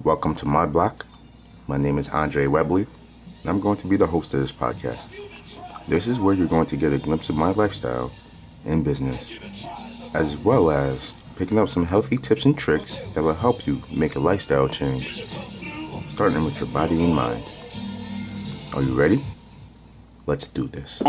Welcome to my block. My name is Andre Webley, and I'm going to be the host of this podcast. This is where you're going to get a glimpse of my lifestyle and business, as well as picking up some healthy tips and tricks that will help you make a lifestyle change, starting with your body and mind. Are you ready? Let's do this.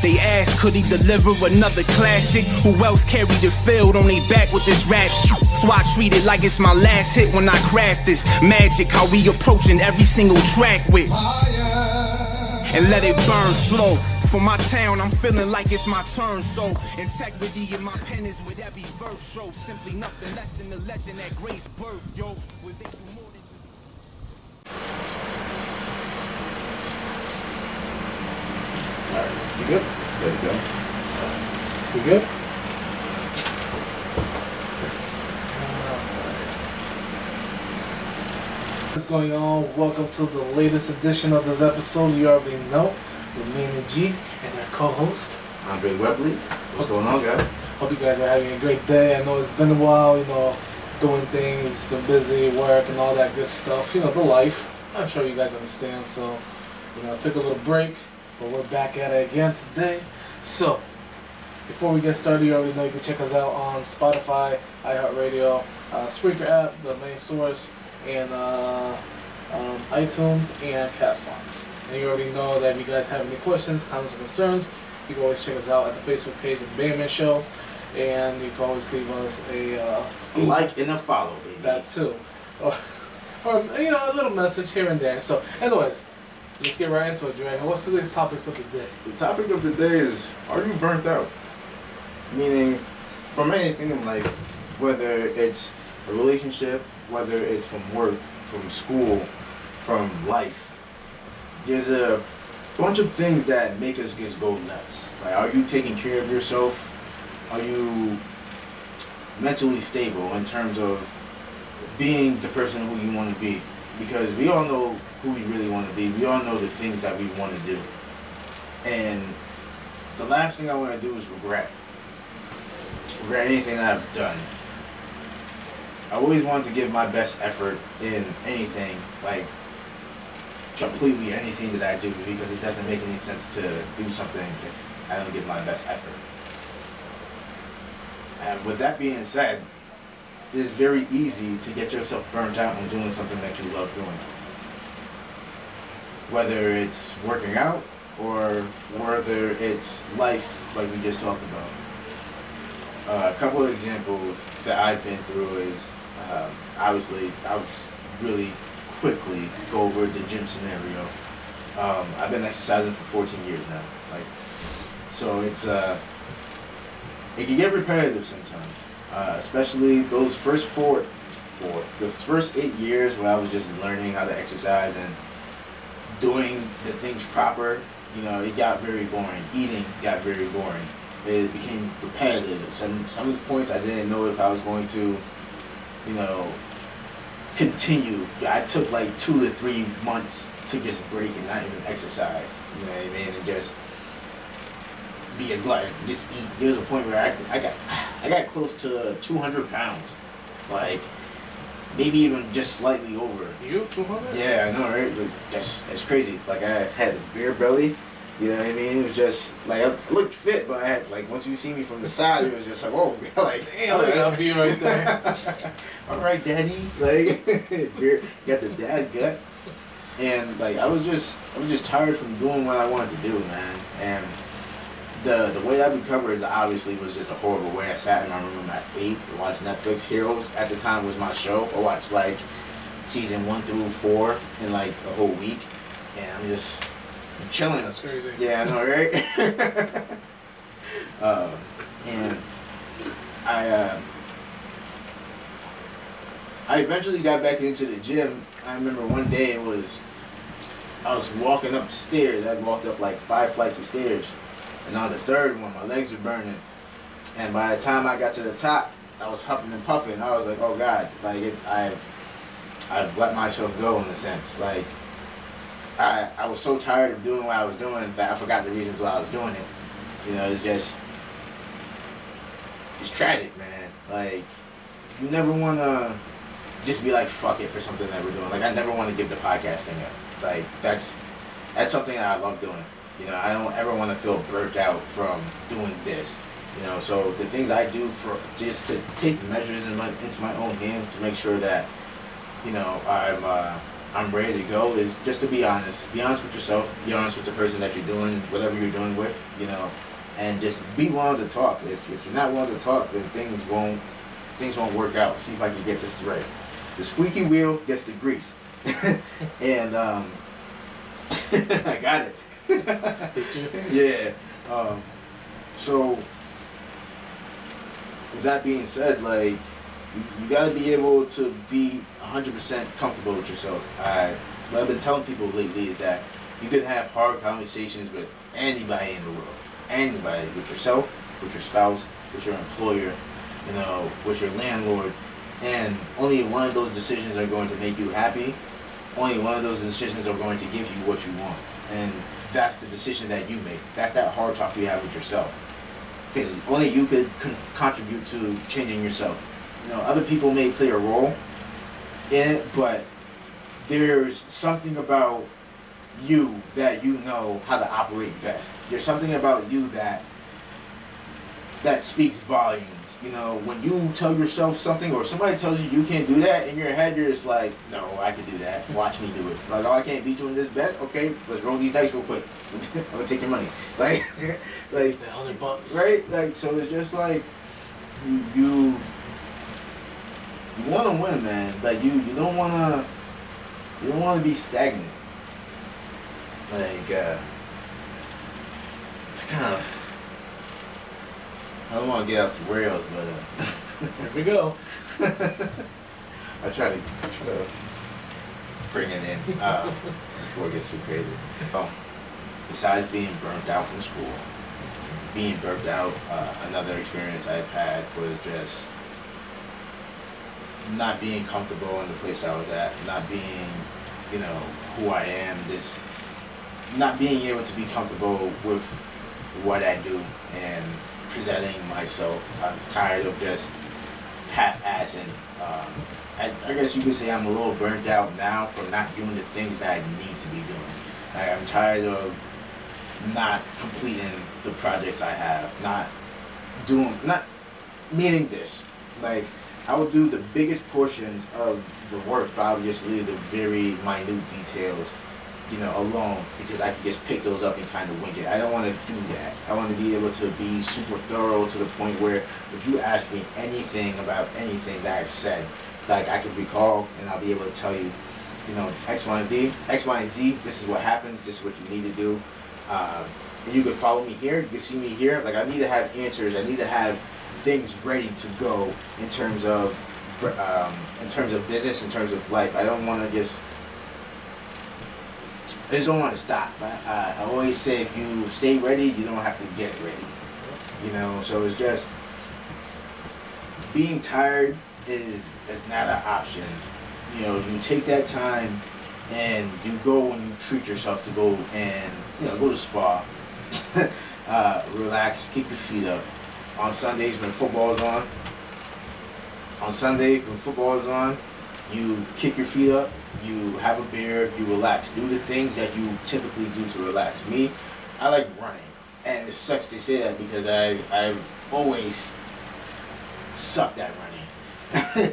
They asked, could he deliver another classic? Who else carried the field on their back with this rap shit? So I treat it like it's my last hit when I craft this magic. How we approaching every single track with, and let it burn slow. For my town, I'm feeling like it's my turn. So integrity in my pen is with every verse. Show simply nothing less than the legend at Grace birth. Yo, was they do more than Alright, you good? There you go. You good? What's going on? Welcome to the latest edition of this episode. You already know, with me and G and our co-host Andre Webley. What's going on, guys? Hope you guys are having a great day. I know it's been a while, doing things, been busy, work and all that good stuff. The life. I'm sure you guys understand. So, took a little break, but we're back at it again today. So, before we get started, you already know you can check us out on Spotify, iHeartRadio, Spreaker app, the main source, and iTunes and Castbox. And you already know that if you guys have any questions, comments, or concerns, you can always check us out at the Facebook page of the Bandman Show, and you can always leave us a like and a follow, baby. that too, or a little message here and there. So, anyways, let's get right into it, Dre. What's today's topics of the day? The topic of the day is, are you burnt out? Meaning, from anything in life, whether it's a relationship, whether it's from work, from school, from life, there's a bunch of things that make us just go nuts. Like, are you taking care of yourself? Are you mentally stable in terms of being the person who you want to be? Because we all know who we really want to be. We all know the things that we want to do. And the last thing I want to do is regret anything that I've done. I always want to give my best effort in anything, like completely anything that I do, because it doesn't make any sense to do something if I don't give my best effort. And with that being said, it's very easy to get yourself burnt out on doing something that you love doing. Whether it's working out or whether it's life, like we just talked about. A couple of examples that I've been through is, obviously, I'll just really quickly go over the gym scenario. I've been exercising for 14 years now. So it's, it can get repetitive sometimes. Especially those first the first 8 years where I was just learning how to exercise and doing the things proper, it got very boring. Eating got very boring. It became repetitive. At some of the points I didn't know if I was going to, continue. I took like 2 to 3 months to just break and not even exercise. You know what I mean? And just be a glutton, just eat. There was a point where I got close to 200 pounds, like maybe even just slightly over. You 200? Yeah, I know, right? Like, that's crazy. Like, I had a beer belly. You know what I mean? It was just like, I looked fit, but I had, like, once you see me from the side, it was just like, oh, like, damn, I got you right there. All right, daddy. Like, you got the dad gut. And like, I was just tired from doing what I wanted to do, man. And the way I recovered obviously was just a horrible way. I sat in my room at 8, watched Netflix. Heroes at the time was my show. I watched like season 1 through 4 in like a whole week, and I'm just chilling. That's crazy. Yeah, I know, right? And I eventually got back into the gym. I remember one day I was walking up the stairs. I walked up like 5 flights of stairs. And on the third one, my legs were burning. And by the time I got to the top, I was huffing and puffing. I was like, oh God, like I've let myself go in a sense. Like, I was so tired of doing what I was doing that I forgot the reasons why I was doing it. It's tragic, man. Like, you never want to just be like, fuck it for something that we're doing. Like, I never want to give the podcast thing up. Like, that's something that I love doing. You know, I don't ever want to feel burnt out from doing this. You know, so the things I do for just to take measures into my own hand to make sure that, you know, I'm ready to go is just to be honest. Be honest with yourself. Be honest with the person that you're doing whatever you're doing with. You know, and just be willing to talk. If you're not willing to talk, then things won't work out. See if I can get this right. The squeaky wheel gets the grease, and I got it. Did you? Yeah. So with that being said, like, you gotta be able to be 100% comfortable with yourself. What I've been telling people lately is that you can have hard conversations with anybody in the world. Anybody. With yourself, with your spouse, with your employer, you know, with your landlord. And only one of those decisions are going to make you happy. Only one of those decisions are going to give you what you want. And that's the decision that you make. That's that hard talk you have with yourself. Because only you could contribute to changing yourself. You know, other people may play a role in it, but there's something about you that you know how to operate best. There's something about you that speaks volumes. You know, when you tell yourself something or somebody tells you can't do that, in your head you're just like, no, I can do that. Watch me do it. Like, oh, I can't beat you in this bet? Okay, let's roll these dice real quick. I'm gonna take your money. Like, like the $100. Right? Like, so it's just like you want to win, man. Like, you don't want to be stagnant. Like, it's kind of, I don't want to get off the rails, but here we go. I try to bring it in before it gets too crazy. Besides being burnt out from school, being burnt out, another experience I've had was just not being comfortable in the place I was at, not being, you know, who I am, just not being able to be comfortable with what I do and presenting myself. I was tired of just half-assing. I guess you could say I'm a little burnt out now from not doing the things that I need to be doing. I'm tired of not completing the projects I have, not meaning this. Like, I will do the biggest portions of the work, but I'll just leave the very minute details, you know, alone, because I can just pick those up and kind of wing it. I don't want to do that. I want to be able to be super thorough to the point where if you ask me anything about anything that I've said, like, I can recall and I'll be able to tell you, you know, X, Y, and Z, this is what happens, this is what you need to do. And you can follow me here, you can see me here. Like, I need to have answers, I need to have things ready to go in terms of business, in terms of life. I don't want to just, I just don't want to stop. I always say, if you stay ready, you don't have to get ready. You know, so it's just, being tired is not an option. You know, you take that time and you go and you treat yourself to go and, you know, go to spa, relax, keep your feet up. On Sundays when football is on, you kick your feet up, you have a beer, you relax. Do the things that you typically do to relax. Me, I like running. And it sucks to say that because I've always sucked at running.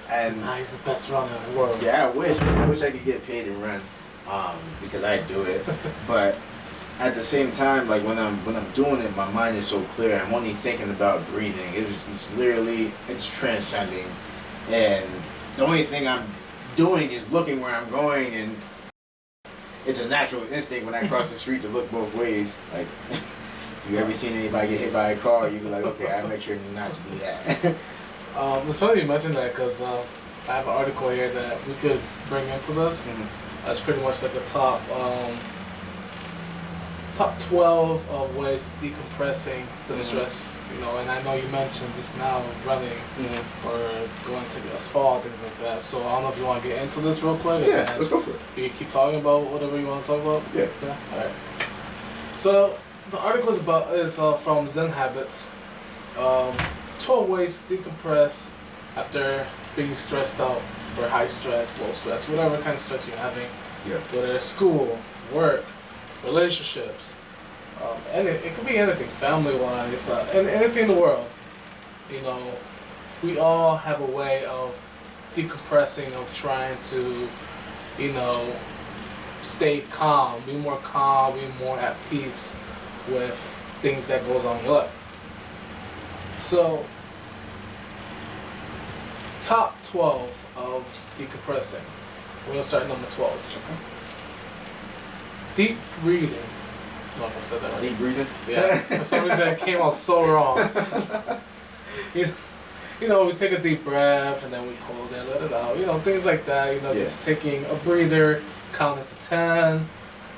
And he's the best runner in the world. Yeah, I wish I could get paid to run, because I do it. But at the same time, like, when I'm doing it, my mind is so clear. I'm only thinking about breathing. It's transcending, and the only thing I'm doing is looking where I'm going, and it's a natural instinct when I cross the street to look both ways. Like, if you ever seen anybody get hit by a car, you'd be like, okay, I make sure not to do that. It's funny you mentioned that, because I have an article here that we could bring into this. Mm-hmm. That's pretty much like a top 12 of ways of decompressing the stress, you know, and I know you mentioned just now running or going to a spa, things like that. So I don't know if you want to get into this real quick. Yeah, let's go for it. You keep talking about whatever you want to talk about? Yeah. All right. So the article is from Zen Habits. 12 ways to decompress after being stressed out, or high stress, low stress, whatever kind of stress you're having, Yeah. whether it's school, work, relationships, and it could be anything, family-wise, and anything in the world. You know, we all have a way of decompressing, of trying to, you know, stay calm, be more at peace with things that goes on in your life. So, top 12 of decompressing. We're gonna start at number 12. Deep breathing. I don't know if I said that right. Deep breathing. Yeah. For some reason it came out so wrong. You know, we take a deep breath and then we hold it, let it out. You know, things like that. You know, just taking a breather, counting to 10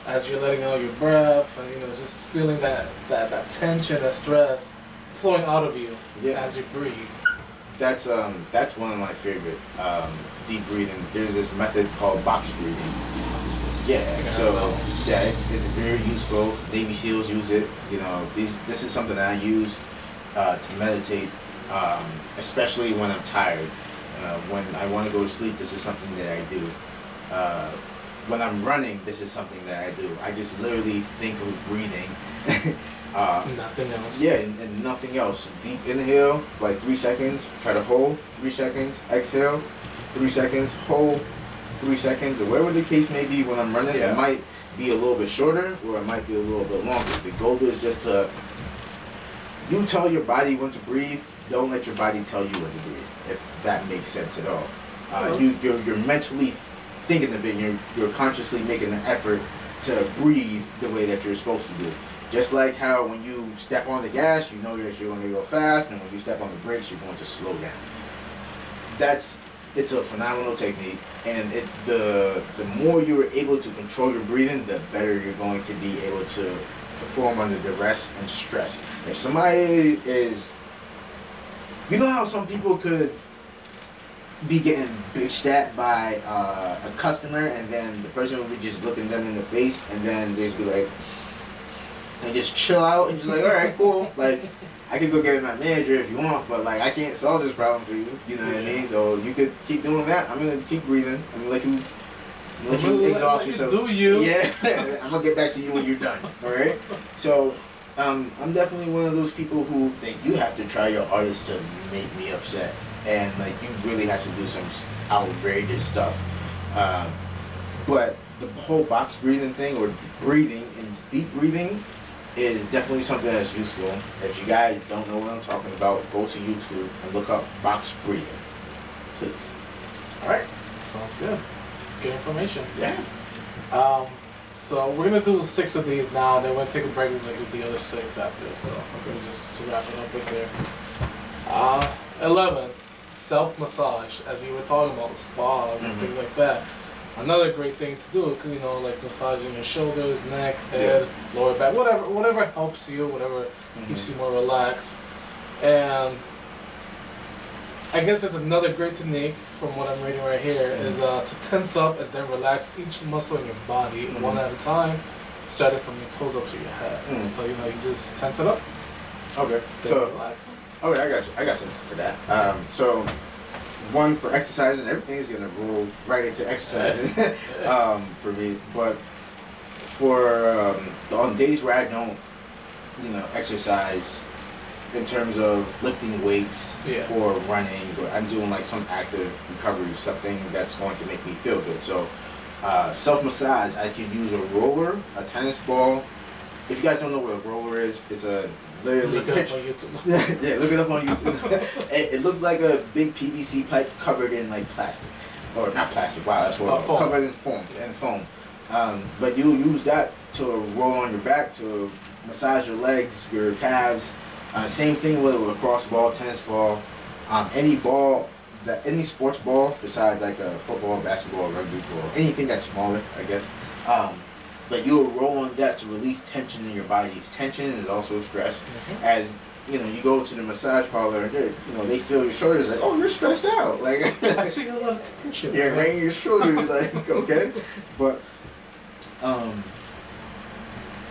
as you're letting out your breath, and you know, just feeling that tension, that stress flowing out of you as you breathe. That's one of my favorite deep breathing. There's this method called box breathing. Yeah. So it's very useful. Navy SEALs use it. You know, this is something that I use to meditate, especially when I'm tired. When I want to go to sleep, this is something that I do. When I'm running, this is something that I do. I just literally think of breathing. Nothing else. Yeah, and nothing else. Deep inhale, like 3 seconds. Try to hold 3 seconds. Exhale, 3 seconds. Hold 3 seconds. Or whatever the case may be when I'm running, it might be a little bit shorter or it might be a little bit longer. The goal is just to, you tell your body when to breathe. Don't let your body tell you when to breathe, if that makes sense at all. You're mentally thinking of it, and you're consciously making an effort to breathe the way that you're supposed to do. Just like how when you step on the gas, you know that you're going to go fast, and when you step on the brakes, you're going to slow down. It's a phenomenal technique, and the more you're able to control your breathing, the better you're going to be able to perform under duress and stress. If somebody is, you know how some people could be getting bitched at by a customer, and then the person will be just looking them in the face, and then they just be like, and just chill out and just like, all right, cool. Like, I could go get my manager if you want, but like, I can't solve this problem for you. You know what I mean? So you could keep doing that. I'm gonna keep breathing. I'm gonna let you exhaust yourself. Do you? Yeah. I'm gonna get back to you when you're done. All right. So, I'm definitely one of those people who think you have to try your hardest to make me upset, and like you really have to do some outrageous stuff. But the whole box breathing thing, or breathing and deep breathing, is definitely something that's useful. If you guys don't know what I'm talking about, go to YouTube and look up box breathing, please. All right, sounds good. Good information. Yeah. So we're gonna do 6 of these now, then we're gonna take a break and we're gonna do the other 6 after. So I'm gonna just to wrap it up right there. 11, self-massage. As you were talking about the spas and things like that. Another great thing to do, you know, like massaging your shoulders, neck, head, lower back, whatever helps you, whatever keeps you more relaxed. And I guess there's another great technique from what I'm reading right here is to tense up and then relax each muscle in your body one at a time, starting from your toes up to your head. So, you know, you just tense it up. Okay. So relax. Okay, I got you. I got something for that. So, one for exercising, everything is gonna roll right into exercising for me. But for on days where I don't, you know, exercise in terms of lifting weights or running, or I'm doing like some active recovery, something that's going to make me feel good. So self-massage, I could use a roller, a tennis ball. If you guys don't know what a roller is, it's a literally look it up on YouTube. yeah, look it up on YouTube. It looks like a big PVC pipe covered in like plastic, or not plastic. Wow, that's horrible. Covered in foam. But you use that to roll on your back, to massage your legs, your calves. Same thing with a lacrosse ball, tennis ball, any ball, any sports ball besides like a football, basketball, rugby ball, anything that's smaller, I guess. But you'll roll on that to release tension in your body. Tension is also stress. As you know, you go to the massage parlor, they feel your shoulders like, oh, you're stressed out. Like I see a lot of tension. Yeah, right in your shoulders, like okay, but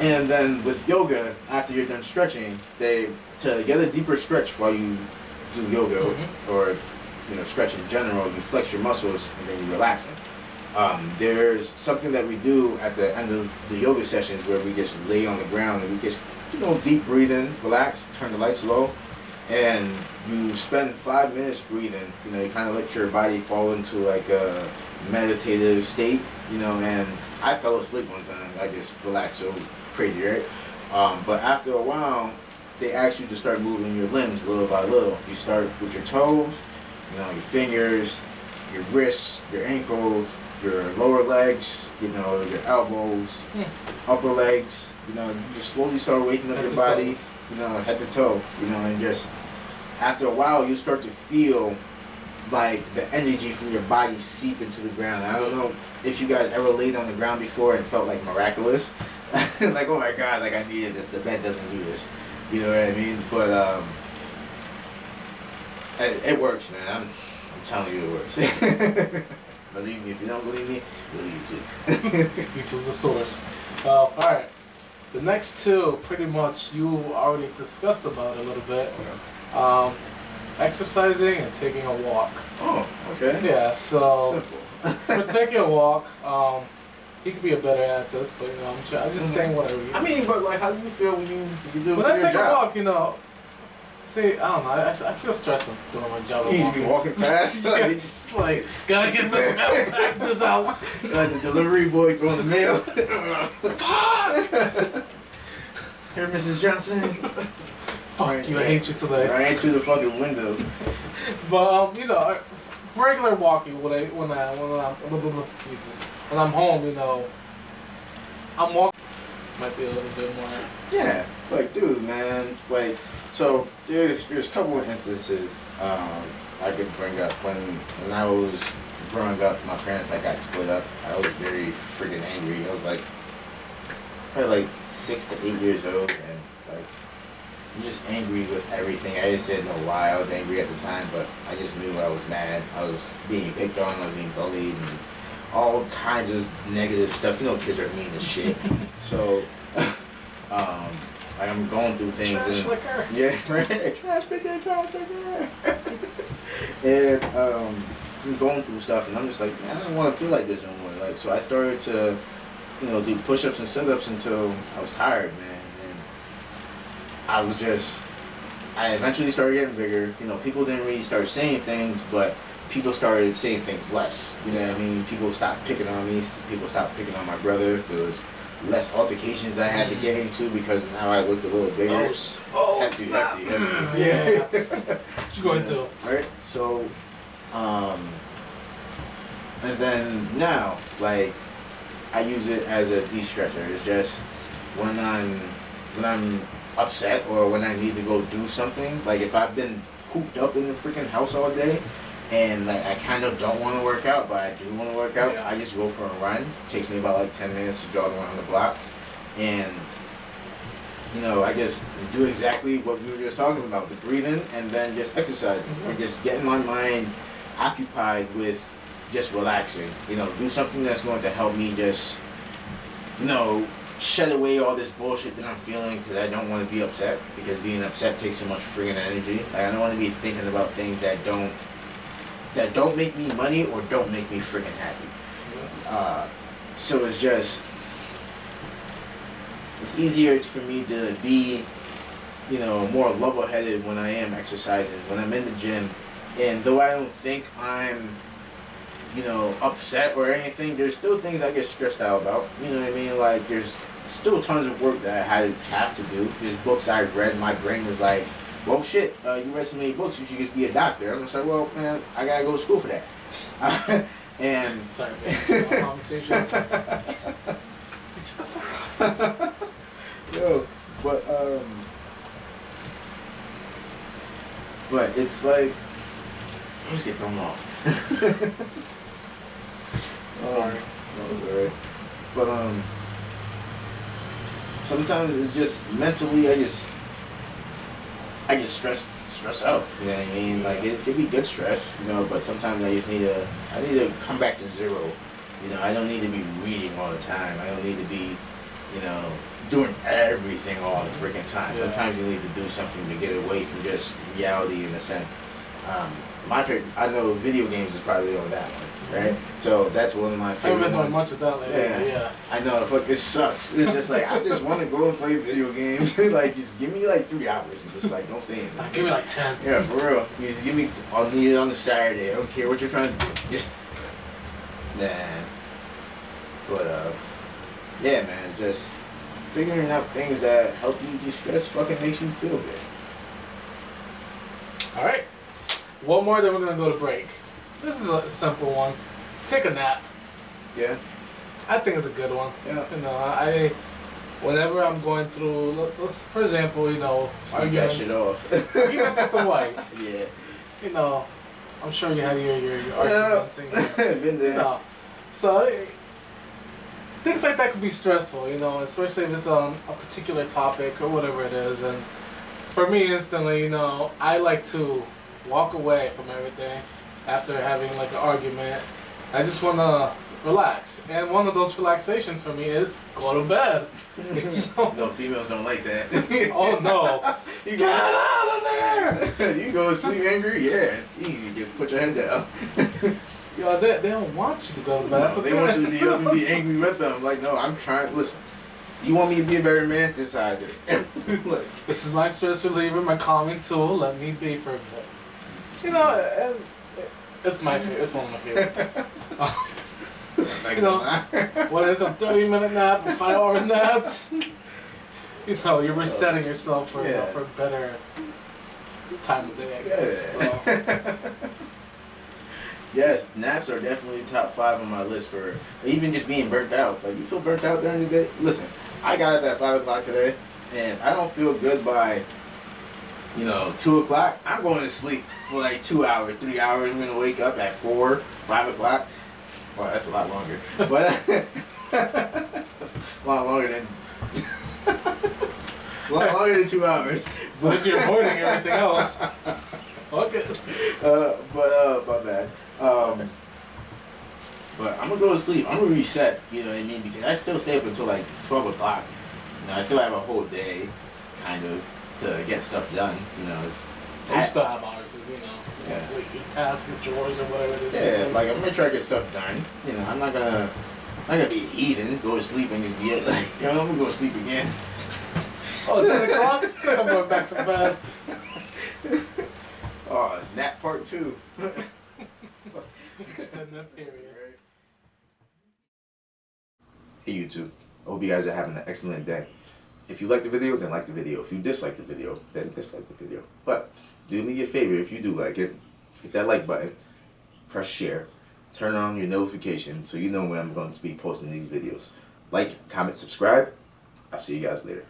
and then with yoga, after you're done stretching, to get a deeper stretch while you do yoga or stretch in general, you flex your muscles and then you relax them. There's something that we do at the end of the yoga sessions where we just lay on the ground and we just, deep breathing, relax, turn the lights low, and you spend 5 minutes breathing. You kind of let your body fall into like a meditative state, and I fell asleep one time. I just relaxed so crazy, right? But after a while, they ask you to start moving your limbs little by little. You start with your toes, your fingers, your wrists, your ankles, your lower legs, your elbows, upper legs. You just slowly start waking up your body, head to toe, and just after a while you start to feel like the energy from your body seep into the ground. I don't know if you guys ever laid on the ground before and felt like miraculous, like, oh my God, like I needed this. The bed doesn't do this. You know what I mean? But it works, man. I'm telling you, it works. Believe me. If you don't believe me, believe YouTube. YouTube's the source. All right. The next two, pretty much, you already discussed about a little bit. Exercising and taking a walk. Oh, okay. Yeah. So simple. for taking a walk, you could be a better at this, but I'm just saying whatever. I mean, but like, how do you feel when you do when for I your take job? a walk, see, I don't know. I feel stressed doing my job. You be walking fast. Yeah, just like gotta get this mail packages out. Like the delivery boy throwing the mail. Here, Mrs. Johnson. Fuck you! I hate you today. I ain't through the fucking window. But regular walking when I'm home, I'm walking. Might be a little bit more. Yeah, like, dude, man, like, so there's a couple of instances I could bring up when I was growing up. My parents got split up. I was very freaking angry. I was like probably like 6 to 8 years old, and like I'm just angry with everything. I just didn't know why I was angry at the time, but I just knew I was mad. I was being picked on. I was being bullied, and all kinds of negative stuff. Kids are mean as shit. So, like I'm going through things. Trash and, liquor. Yeah, right. Trash liquor. And I'm going through stuff, and I'm just like, man, I don't want to feel like this no more. Like, so I started to, do push-ups and sit-ups until I was tired, man. And I eventually started getting bigger. People didn't really start saying things, but people started saying things less. You know what I mean? People stopped picking on me. People stopped picking on my brother. There was less altercations I had to get into because now I looked a little bigger. Hefty. Yeah. What you going to? Right? So, and then now, like, I use it as a de-stressor. It's just when I'm upset or when I need to go do something. Like if I've been cooped up in the freaking house all day and like I kind of don't want to work out, but I do want to work out, Yeah. I just go for a run. It takes me about like 10 minutes to jog around the block, and I just do exactly what we were just talking about, the breathing and then just exercising and just getting my mind occupied with just relaxing. Do something that's going to help me just shed away all this bullshit that I'm feeling, because I don't want to be upset, because being upset takes so much friggin' energy. Like I don't want to be thinking about things that don't make me money or don't make me friggin' happy. So it's easier for me to be more level-headed when I am exercising, when I'm in the gym. And though I don't think I'm upset or anything, there's still things I get stressed out about. You know what I mean? Like, there's still tons of work that I have to do. There's books I've read, my brain is like, well, shit, you read so many books, you should just be a doctor. I'm just like, well, man, I gotta go to school for that. And... Sorry, man. My conversation. Shut the fuck up. Yo, but it's like, I just get thrown off. Sorry. No, it's alright. But sometimes it's just mentally I get stress out. You know what I mean? Like it could be good stress, but sometimes I need to come back to zero. I don't need to be reading all the time. I don't need to be, doing everything all the freaking time. Yeah. Sometimes you need to do something to get away from just reality in a sense. my favorite. I know video games is probably on that one, right? So that's one of my I haven't favorite been doing ones. much of that lately. Yeah. Yeah. I know, fuck, it sucks. It's just like, I just want to go and play video games. Like, just give me like 3 hours and just like, don't say anything. Give me like 10. Yeah, for real. You just give me, I'll need it on the Saturday. I don't care what you're trying to do. Just, man. But, yeah, man, just figuring out things that help you de-stress fucking makes you feel good. All right. One more, then we're gonna go to break. This is a simple one. Take a nap. Yeah? I think it's a good one. Yeah. You know, whenever I'm going through, let's, for example, you know, Sleep that shit off. arguments with the wife. Yeah. You know, I'm sure you had your arguments. And Been there. you know, so things like that can be stressful. You know, especially if it's on a particular topic or whatever it is. And for me, instantly, you know, I like to walk away from everything after having like an argument. I just want to relax, and one of those relaxations for me is go to bed. No, females don't like that. Oh no! You get out of there! You go to sleep angry? Yeah, it's easy. Just put your head down. Yo, they don't want you to go to bed. That's No, the they thing. want you to be up and be angry with them. Like, no, I'm trying. Listen, you want me to be a better man? This is how I do it. Look. This is my stress reliever, my calming tool. Let me be for a bit. You know, and it's my favorite. It's one of my favorites. Like, You know, whether it's a 30-minute nap, a 5-hour nap, you know, you're resetting yourself for, you know, Yeah. for a better time of day, I guess. Yeah. So, Yes, naps are definitely top 5 on my list for even just being burnt out. Like, you feel burnt out during the day? Listen, I got up at 5 o'clock today, and if I don't feel good by, 2 o'clock, I'm going to sleep for like 2 hours, 3 hours. I'm going to wake up at 4, 5 o'clock. Well, that's a lot longer. But, a lot longer than... a lot longer than 2 hours. because you're avoiding everything else. Fuck it. My bad. But I'm gonna go to sleep. I'm gonna reset, you know what I mean? Because I still stay up until like 12 o'clock. I still have a whole day, kind of, to get stuff done, You still have hours to, you know, Yeah. complete your tasks, your chores, or whatever it is. Yeah, like I'm gonna try to get stuff done. I'm not gonna be a heathen, go to sleep and just be like, I'm gonna go to sleep again. Oh, it's 10 o'clock? Because I'm going back to bed. Oh, nap part 2. Extend that period. Hey YouTube, I hope you guys are having an excellent day. If you like the video, then like the video. If you dislike the video, then dislike the video. But do me a favor if you do like it, hit that like button, press share, turn on your notifications so you know when I'm going to be posting these videos. Like, comment, subscribe. I'll see you guys later.